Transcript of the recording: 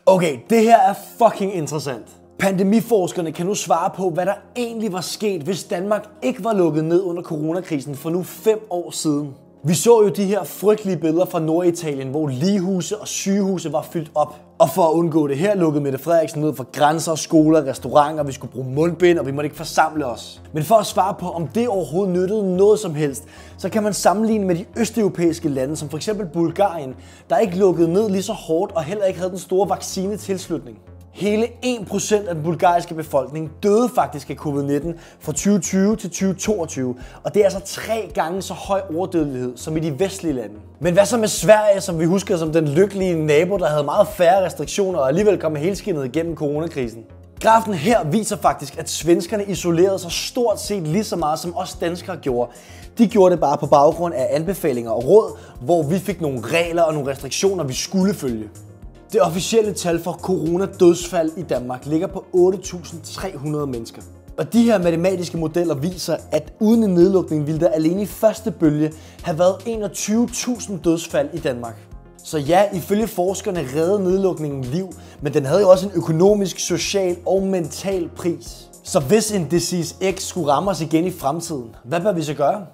Okay, det her er fucking interessant. Pandemiforskerne kan nu svare på, hvad der egentlig var sket, hvis Danmark ikke var lukket ned under coronakrisen for nu 5 år siden. Vi så jo de her frygtelige billeder fra Norditalien, hvor lighuse og sygehuse var fyldt op. Og for at undgå det her, lukkede Mette Frederiksen ned for grænser, skoler, restauranter, vi skulle bruge mundbind, og vi måtte ikke forsamle os. Men for at svare på, om det overhovedet nyttede noget som helst, så kan man sammenligne med de østeuropæiske lande, som f.eks. Bulgarien, der ikke lukkede ned lige så hårdt og heller ikke havde den store vaccinetilslutning. Hele 1% af den bulgariske befolkning døde faktisk af covid-19 fra 2020 til 2022, og det er altså 3 gange så høj overdødelighed som i de vestlige lande. Men hvad så med Sverige, som vi husker som den lykkelige nabo, der havde meget færre restriktioner og alligevel kom helskindet igennem coronakrisen? Grafen her viser faktisk, at svenskerne isolerede sig stort set lige så meget, som os danskere gjorde. De gjorde det bare på baggrund af anbefalinger og råd, hvor vi fik nogle regler og nogle restriktioner, vi skulle følge. Det officielle tal for coronadødsfald i Danmark ligger på 8.300 mennesker. Og de her matematiske modeller viser, at uden en nedlukning ville der alene i første bølge have været 21.000 dødsfald i Danmark. Så ja, ifølge forskerne reddede nedlukningen liv, men den havde jo også en økonomisk, social og mental pris. Så hvis en Disease X skulle ramme os igen i fremtiden, hvad bør vi så gøre?